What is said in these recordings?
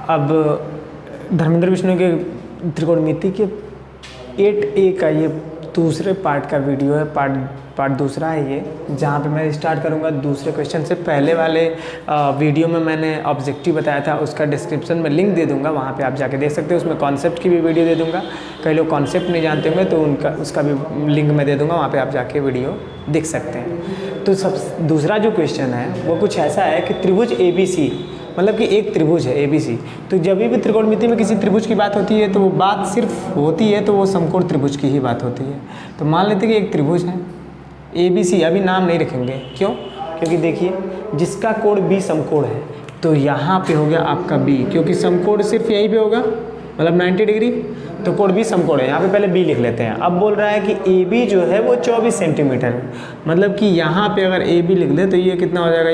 अब धर्मेंद्र बिश्नोई के त्रिकोणमिति के 8A का ये दूसरे पार्ट का वीडियो है, पार्ट दूसरा है ये, जहाँ पे मैं स्टार्ट करूँगा दूसरे क्वेश्चन से। पहले वाले वीडियो में मैंने ऑब्जेक्टिव बताया था, उसका डिस्क्रिप्शन में लिंक दे दूँगा, वहाँ पे आप जाके देख सकते हो। उसमें कॉन्सेप्ट की भी वीडियो दे दूँगा, कई लोग कॉन्सेप्ट नहीं जानते होंगे तो उसका भी लिंक मैं दे दूँगा, वहाँ पर आप जाके वीडियो देख सकते हैं। तो दूसरा जो क्वेश्चन है वो कुछ ऐसा है कि त्रिभुज ABC, मतलब कि एक त्रिभुज है ABC, तो जब भी त्रिकोणमिति में किसी त्रिभुज की बात होती है तो वो बात सिर्फ होती है तो वो समकोण त्रिभुज की ही बात होती है। तो मान लेते हैं कि एक त्रिभुज है ABC, अभी नाम नहीं रखेंगे, क्यों? क्योंकि देखिए जिसका कोण B समकोण है तो यहाँ पे हो गया आपका B, क्योंकि समकोण सिर्फ यहीं पे होगा, मतलब 90 डिग्री, तो कोण B समकोण है। यहाँ पे पहले B लिख लेते हैं। अब बोल रहा है कि AB जो है वो 24 सेंटीमीटर है, मतलब कि यहाँ पे अगर AB लिख ले तो ये कितना हो जाएगा,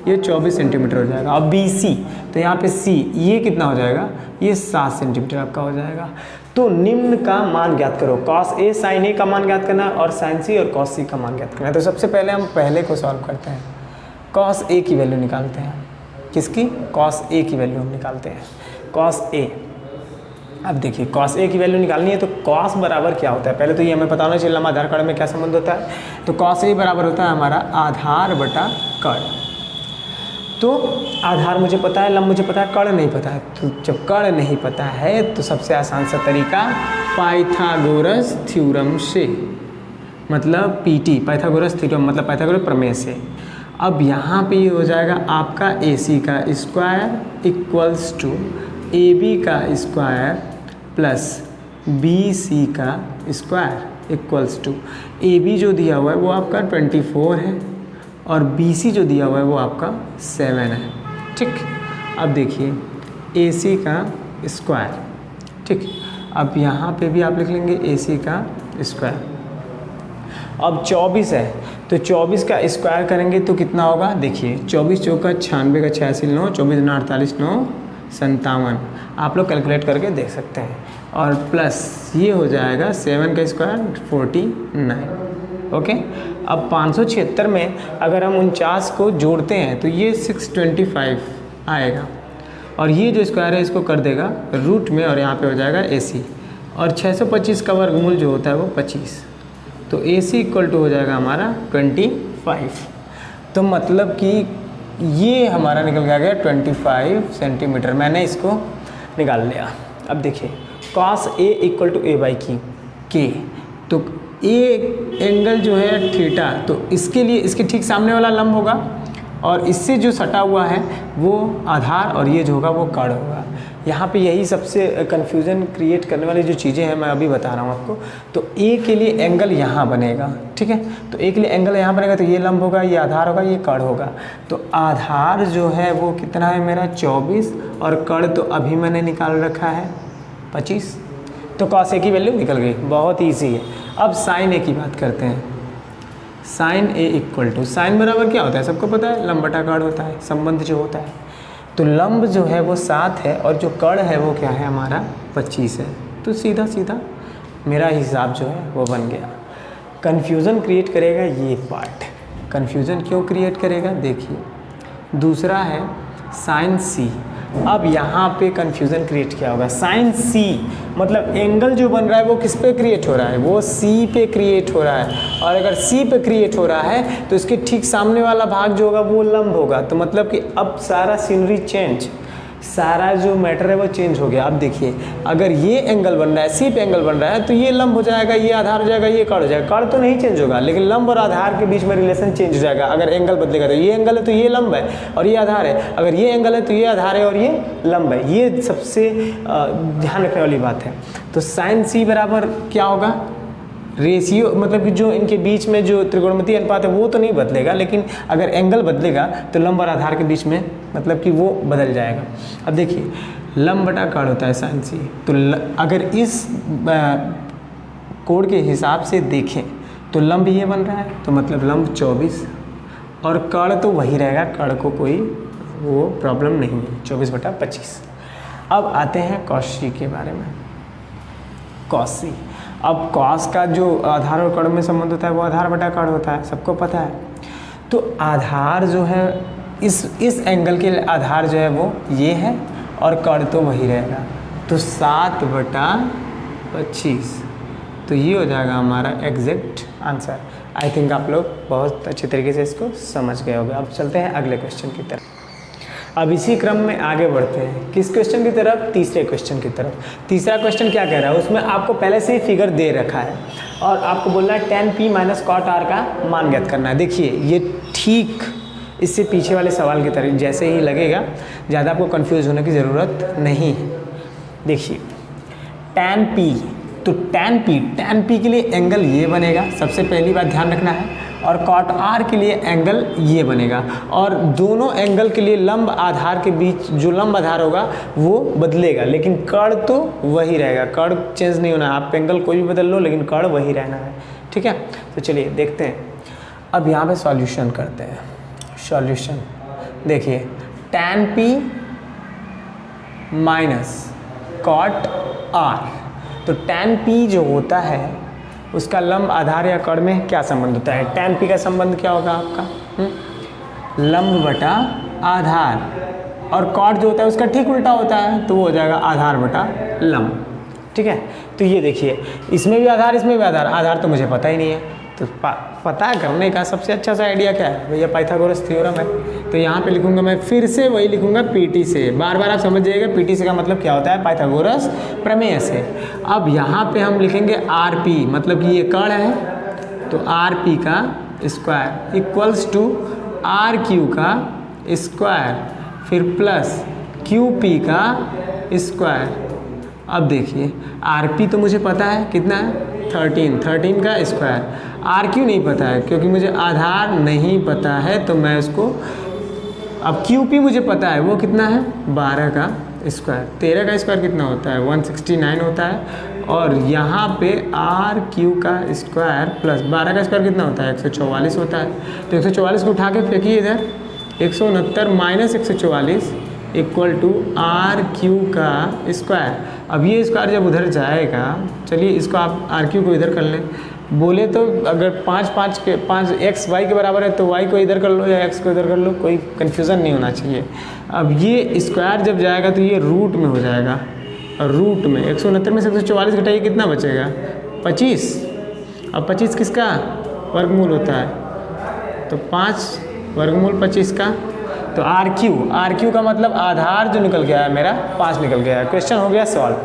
ये 24 सेंटीमीटर हो जाएगा। अब BC, तो यहाँ पे C, ये कितना हो जाएगा, ये 7 सेंटीमीटर आपका हो जाएगा। तो निम्न का मान ज्ञात करो। cos A sin A का मान ज्ञात करना है और sin C और cos C का मान ज्ञात करना है। तो सबसे पहले हम पहले को सॉल्व करते हैं, cos A की वैल्यू निकालते हैं। किसकी? cos A की वैल्यू हम निकालते हैं, cos A। अब देखिए cos A की वैल्यू निकालनी है तो cos बराबर क्या होता है, पहले तो ये हमें पता होना चाहिए लंब आधार कर्ण में क्या संबंध होता है। तो cos A बराबर होता है हमारा आधार बटा कर्ण। तो आधार मुझे पता है, लंब मुझे पता है, कर्ण नहीं पता है। तो जब कर्ण नहीं पता है तो सबसे आसान सा तरीका पाइथागोरस थ्योरम से, मतलब PT, पाइथागोरस थ्योरम मतलब पाइथागोरस प्रमेय से। अब यहाँ पे ये हो जाएगा आपका AC का स्क्वायर इक्वल्स टू AB का स्क्वायर प्लस BC का स्क्वायर इक्वल्स टू AB जो दिया हुआ है वो आपका 24 है और BC जो दिया हुआ है वो आपका 7 है। ठीक, अब देखिए AC का स्क्वायर, ठीक, अब यहाँ पे भी आप लिख लेंगे AC का स्क्वायर। अब 24 है तो 24 का स्क्वायर करेंगे तो कितना होगा, देखिए 24 चौका 96 का 86 9, 24 9 48 9 57, आप लोग कैलकुलेट करके देख सकते हैं। और प्लस ये हो जाएगा 7 का स्क्वायर 49। ओके, अब 576 में अगर हम 49 को जोड़ते हैं तो ये 625 आएगा और ये जो स्क्वायर है इसको कर देगा रूट में और यहाँ पे हो जाएगा AC, और 625 का वर्गमूल जो होता है वो 25, तो AC इक्वल टू हो जाएगा हमारा 25। तो मतलब कि ये हमारा निकल के आ गया 25 सेंटीमीटर, मैंने इसको निकाल लिया। अब देखिए cos A equal to A/K, तो A एंगल जो है थीटा, तो इसके लिए इसके ठीक सामने वाला लंब होगा और इससे जो सटा हुआ है वो आधार और ये जो होगा वो कर्ण होगा। यहाँ पे यही सबसे कन्फ्यूज़न क्रिएट करने वाली जो चीज़ें हैं मैं अभी बता रहा हूँ आपको। तो A के लिए एंगल यहाँ बनेगा, ठीक है, तो A के लिए एंगल यहाँ बनेगा तो ये लंब होगा, ये आधार होगा, ये कर्ण होगा। तो आधार जो है वो कितना है मेरा 24 और कर्ण तो अभी मैंने निकाल रखा है 25, तो cos A की वैल्यू निकल गई, बहुत ईजी है। अब sin A की बात करते हैं। sin A equal to, sine बराबर क्या होता है सबको पता है, लंब बटा कर्ण होता है, संबंध जो होता है। तो लंब जो है वो 7 है और जो कर्ण है वो क्या है हमारा 25 है, तो सीधा सीधा मेरा हिसाब जो है वो बन गया। कन्फ्यूज़न क्रिएट करेगा ये पार्ट, कन्फ्यूज़न क्यों क्रिएट करेगा, देखिए दूसरा है sin C। अब यहाँ पे कन्फ्यूज़न क्रिएट क्या होगा, sin C मतलब एंगल जो बन रहा है वो किस पे क्रिएट हो रहा है, वो C पे क्रिएट हो रहा है, और अगर C पे क्रिएट हो रहा है तो इसके ठीक सामने वाला भाग जो होगा वो लंब होगा। तो मतलब कि अब सारा सीनरी चेंज, सारा जो मैटर है वो चेंज हो गया। अब देखिए अगर ये एंगल बन रहा है, C पे एंगल बन रहा है तो ये लंब हो जाएगा, ये आधार हो जाएगा, ये कर्ण हो जाएगा। कर्ण तो नहीं चेंज होगा लेकिन लंब और आधार के बीच में रिलेशन चेंज हो जाएगा। अगर एंगल बदलेगा तो ये एंगल है तो ये लंब है और ये आधार है, अगर ये एंगल है तो ये आधार है और ये लंब है। ये सबसे ध्यान रखने वाली बात है। तो sin C बराबर क्या होगा, रेशियो, मतलब कि जो इनके बीच में जो त्रिकोणमितीय अनुपात है वो तो नहीं बदलेगा, लेकिन अगर एंगल बदलेगा तो लंब और आधार के बीच में मतलब कि वो बदल जाएगा। अब देखिए लंब बटा कर्ण होता है sin C, तो अगर इस कोण के हिसाब से देखें तो लंब ये बन रहा है तो मतलब लंब 24 और कर्ण तो वही रहेगा, कर्ण को कोई वो प्रॉब्लम नहीं है, 24/25। अब आते हैं cos C के बारे में। cos C, अब cos का जो आधार और कर्ण में संबंध होता है वो आधार बटा कर्ण होता है, सबको पता है। तो आधार जो है इस एंगल के आधार जो है वो ये है और कड़ तो वही रहेगा, तो 7/25। तो ये हो जाएगा हमारा एग्जैक्ट आंसर। आई थिंक आप लोग बहुत अच्छे तरीके से इसको समझ गए होंगे। अब चलते हैं अगले क्वेश्चन की तरफ। अब इसी क्रम में आगे बढ़ते हैं किस क्वेश्चन की तरफ, तीसरे क्वेश्चन की तरफ। तीसरा क्वेश्चन क्या कह रहा है, उसमें आपको पहले से ही फिगर दे रखा है और आपको बोलना है tan p minus cot r का मान ज्ञात करना है। देखिए ये ठीक इससे पीछे वाले सवाल की तरह जैसे ही लगेगा, ज़्यादा आपको कंफ्यूज होने की ज़रूरत नहीं है। देखिए tan p, तो tan p के लिए एंगल ये बनेगा, सबसे पहली बात ध्यान रखना है, और cot r के लिए एंगल ये बनेगा। और दोनों एंगल के लिए लंब आधार के बीच जो लंब आधार होगा वो बदलेगा, लेकिन कड़ तो वही रहेगा, कड़ चेंज नहीं होना है। आप एंगल कोई भी बदल लो लेकिन कड़ वही रहना है, ठीक है। तो चलिए देखते हैं, अब यहाँ पे सॉल्यूशन करते हैं। सॉल्यूशन देखिए tan p minus cot r, तो tan p जो होता है उसका लंब आधार या कड़ में क्या संबंध होता है। tan p का संबंध क्या होगा आपका, लंब बटा आधार, और कॉट जो होता है उसका ठीक उल्टा होता है, तो वो हो जाएगा आधार बटा लंब, ठीक है। तो ये देखिए इसमें भी आधार इसमें भी आधार, आधार तो मुझे पता ही नहीं है, तो पता करने का सबसे अच्छा सा आइडिया क्या है भैया, पाइथागोरस थ्योरम है। तो यहाँ पे लिखूंगा मैं, फिर से वही लिखूंगा पीटी से, बार बार आप समझ जाइएगा पीटी से का मतलब क्या होता है, पाइथागोरस प्रमेय से। अब यहाँ पे हम लिखेंगे आर पी, मतलब कि ये कड़ है, तो आर पी का square equals to R Q का स्क्वायर, फिर प्लस क्यू पी का स्क्वायर। अब देखिए आर पी तो मुझे पता है कितना है, 13 का स्क्वायर। आर क्यू नहीं पता है क्योंकि मुझे आधार नहीं पता है, तो मैं उसको, अब क्यू पी मुझे पता है वो कितना है 12 का स्क्वायर। 13 का स्क्वायर कितना होता है 169 होता है, और यहाँ पे आर क्यू का स्क्वायर प्लस 12 का स्क्वायर कितना होता है 144 होता है। तो 144 को उठा के फेंकिए इधर, 169 minus 144 equal to R Q का स्क्वायर। अब ये स्क्वायर जब उधर जाएगा, चलिए इसको आप आर क्यू को इधर कर लें, बोले तो अगर 5 एक्स वाई के बराबर है तो वाई को इधर कर लो या एक्स को इधर कर लो, कोई कन्फ्यूज़न नहीं होना चाहिए। अब ये स्क्वायर जब जाएगा तो ये रूट में हो जाएगा, और रूट में 169 में से 144 घटाइए कितना बचेगा 25। अब 25 किसका वर्गमूल होता है, तो 5 वर्गमूल 25 का, तो आर क्यू का मतलब आधार जो निकल गया है मेरा 5 निकल गया है। क्वेश्चन हो गया सॉल्व।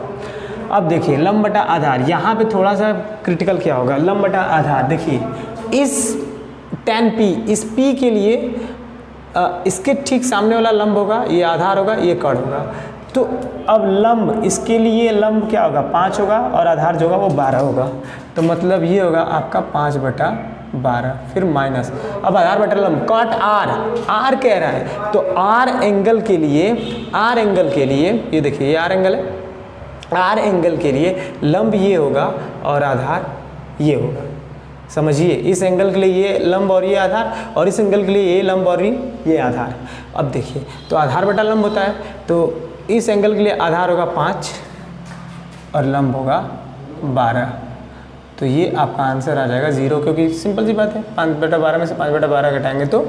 अब देखिए लंब बटा आधार, यहाँ पे थोड़ा सा क्रिटिकल क्या होगा, लंब बटा आधार। देखिए इस tan p, इस p के लिए इसके ठीक सामने वाला लंब होगा, ये आधार होगा, ये कड़ होगा। तो अब लंब, इसके लिए लंब क्या होगा 5 होगा, और आधार जो होगा वो 12 होगा, तो मतलब ये होगा आपका 5/12, फिर माइनस, अब आधार बटा लंब कॉट आर कह रहा है, तो आर एंगल के लिए ये देखिए ये आर एंगल है, आर एंगल के लिए लंब ये होगा और आधार ये होगा। समझिए इस एंगल के लिए ये लंब और ये आधार, और इस एंगल के लिए ये लंब और ये आधार। अब देखिए तो आधार बटा लंब होता है, तो इस एंगल के लिए आधार होगा 5 और लंब होगा 12, तो ये आपका आंसर आ जाएगा 0, क्योंकि सिंपल सी बात है 5/12 में से 5/12 घटाएंगे तो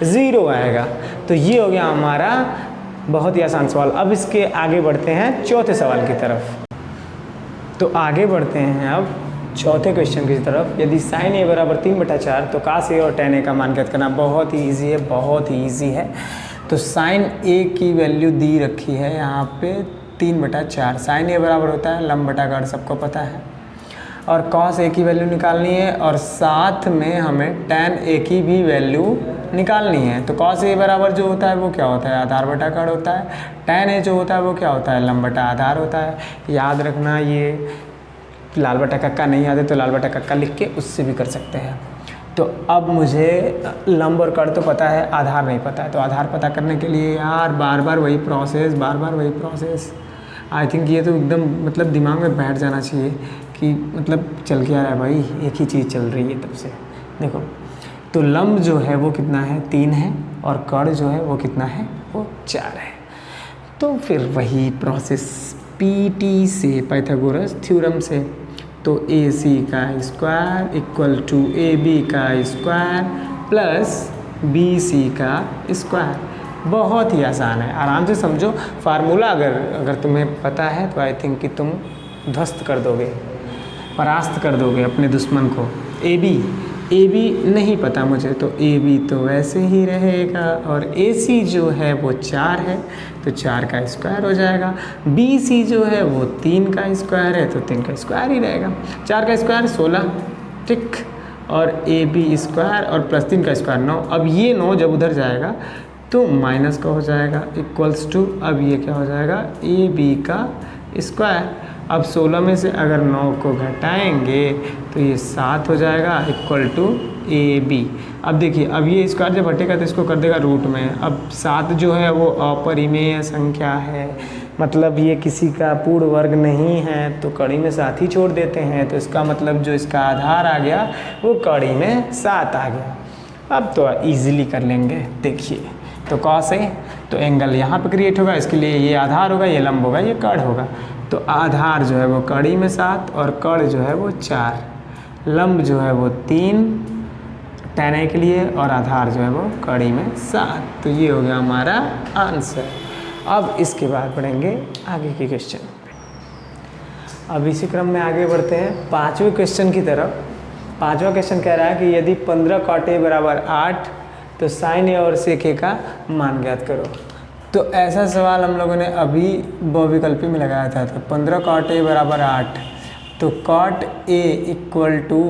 0 आएगा। तो ये हो गया हमारा बहुत ही आसान सवाल। अब इसके आगे बढ़ते हैं चौथे सवाल की तरफ। तो आगे बढ़ते हैं अब चौथे क्वेश्चन की तरफ। यदि sin a बराबर 3/4 तो cos a और tan a का मान ज्ञात करना। बहुत ही ईजी है, बहुत ही ईजी है। तो sin a की वैल्यू दी रखी है यहाँ पे 3/4। sin a बराबर होता है लंब बटा कड़, सबको पता है, और cos a की वैल्यू निकालनी है, और साथ में हमें tan a की भी वैल्यू निकालनी है। तो cos a बराबर जो होता है वो क्या होता है आधार बटा कड़ होता है, tan a जो होता है वो क्या होता है लंब बटा आधार होता है। याद रखना, ये लाल बटा कक्का नहीं याद है तो लाल बटा कक्का लिख के उससे भी कर सकते हैं। तो अब मुझे लंब और कड़ तो पता है, आधार नहीं पता है, तो आधार पता करने के लिए यार बार बार वही प्रोसेस। आई थिंक ये तो एकदम मतलब दिमाग में बैठ जाना चाहिए कि मतलब चल क्या रहा है भाई, एक ही चीज़ चल रही है तब से। देखो तो लंब जो है वो कितना है 3 है, और कड़ जो है वो कितना है वो 4 है। तो फिर वही प्रोसेस पीटी से, पाइथागोरस थ्योरम से, तो AC का स्क्वायर इक्वल टू AB का स्क्वायर प्लस BC का स्क्वायर। बहुत ही आसान है, आराम से समझो। फार्मूला अगर तुम्हें पता है तो आई थिंक कि तुम ध्वस्त कर दोगे, परास्त कर दोगे अपने दुश्मन को। ए बी नहीं पता मुझे, तो ए बी तो वैसे ही रहेगा, और ए सी जो है वो 4 है तो 4 का स्क्वायर हो जाएगा। बी सी जो है वो 3 का स्क्वायर है तो 3 का स्क्वायर ही रहेगा। 4 का स्क्वायर 16, ठीक, और ए बी स्क्वायर और प्लस 3 का स्क्वायर 9। अब ये 9 जब उधर जाएगा तो माइनस का हो जाएगा, इक्वल्स टू, अब ये क्या हो जाएगा, ए बी का स्क्वायर। अब 16 में से अगर 9 को घटाएंगे तो ये 7 हो जाएगा, इक्वल टू ए बी। अब देखिए, अब ये स्क्वायर जब हटेगा तो इसको कर देगा रूट में। अब 7 जो है वो अपरिमेय संख्या है, मतलब ये किसी का पूर्ण वर्ग नहीं है, तो कड़ी में 7 ही छोड़ देते हैं, तो इसका मतलब जो इसका आधार आ गया वो कड़ी में 7 आ गया। अब तो ईजिली कर लेंगे, देखिए, तो कॉस है तो एंगल यहाँ पे क्रिएट होगा, इसके लिए ये आधार होगा, ये लंब होगा, ये कड़ होगा। तो आधार जो है वो कड़ी में 7 और कड़ जो है वो 4, लंब जो है वो 3 tan a के लिए, और आधार जो है वो कड़ी में 7। तो ये हो गया हमारा आंसर। अब इसके बाद बढ़ेंगे आगे के क्वेश्चन। अब इसी क्रम में आगे बढ़ते हैं 5वें क्वेश्चन की तरफ। 5वां क्वेश्चन कह रहा है कि यदि 15 cot a बराबर 8 तो sin a और sec a का मान ज्ञात करो। तो ऐसा सवाल हम लोगों ने अभी बहुविकल्पी में लगाया था। तो 15 cot a बराबर 8, तो cot a इक्वल टू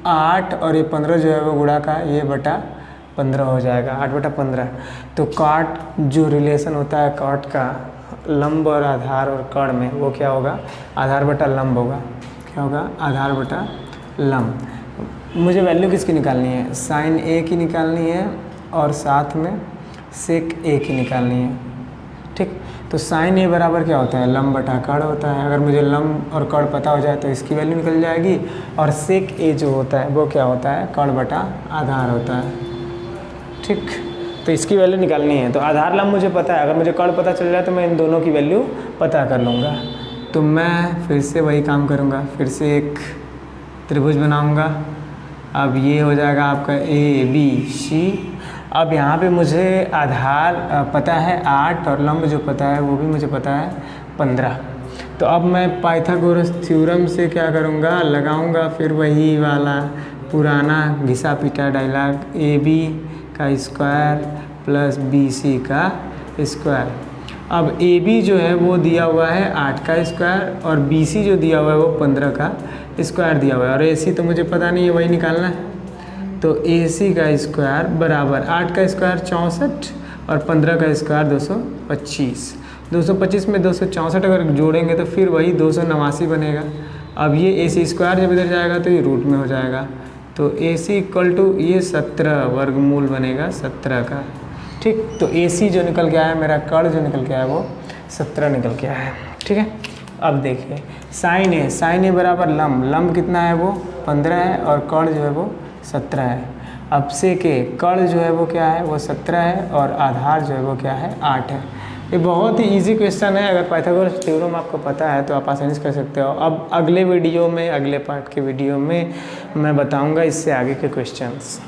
8 और ये 15 जो है वो गुणा का ये बटा 15 हो जाएगा, 8 बटा 15। तो cot जो रिलेशन होता है cot का लंब और आधार और कड़ में, वो क्या होगा, आधार बटा लंब होगा। क्या होगा, आधार बटा लंब। मुझे वैल्यू किसकी निकालनी है, sin a की निकालनी है और साथ में sec a की निकालनी है, ठीक। तो sin a बराबर क्या होता है, लंब बटा कड़ होता है। अगर मुझे लंब और कड़ पता हो जाए तो इसकी वैल्यू निकल जाएगी, और sec a जो होता है वो क्या होता है, कड़ बटा आधार होता है, ठीक। तो इसकी वैल्यू निकालनी है। तो आधार लंब मुझे पता है, अगर मुझे कड़ पता चल जाए तो मैं इन दोनों की वैल्यू पता कर लूँगा। तो मैं फिर से वही काम करूँगा, फिर से एक त्रिभुज बनाऊँगा। अब ये हो जाएगा आपका ए बी सी। अब यहाँ पे मुझे आधार पता है 8 और लंब जो पता है वो भी मुझे पता है 15। तो अब मैं पाइथागोरस थ्योरम से क्या करूँगा, लगाऊँगा फिर वही वाला पुराना घिसा पीटा डायलॉग, ए बी का स्क्वायर प्लस बी सी का स्क्वायर। अब ए बी जो है वो दिया हुआ है 8 का स्क्वायर, और बी सी जो दिया हुआ है वो 15 का स्क्वायर दिया हुआ है, और ए सी तो मुझे पता नहीं है, वही निकालना है। तो ए सी का स्क्वायर बराबर 8 का स्क्वायर 64 और 15 का स्क्वायर 225। 225 में 264 अगर जोड़ेंगे तो फिर वही 289 बनेगा। अब ये ए सी स्क्वायर जब इधर जाएगा तो ये रूट में हो जाएगा। तो ए सी इक्वल टू ये 17 वर्गमूल बनेगा 17 का, ठीक। तो ए सी जो निकल के आया है, मेरा कड़ जो निकल के आया है वो 17 निकल के आया है, ठीक है। अब देखिए साइन ए बराबर लंब कितना है, वो 15 है, और कड़ जो है वो 17 है। अब से के कड़ जो है वो क्या है, वो 17 है, और आधार जो है वो क्या है, 8 है। ये बहुत ही इजी क्वेश्चन है, अगर पाइथागोरस थ्योरम आपको पता है तो आप आसानी से कर सकते हो। अब अगले वीडियो में, अगले पार्ट के वीडियो में मैं बताऊंगा इससे आगे के क्वेश्चंस।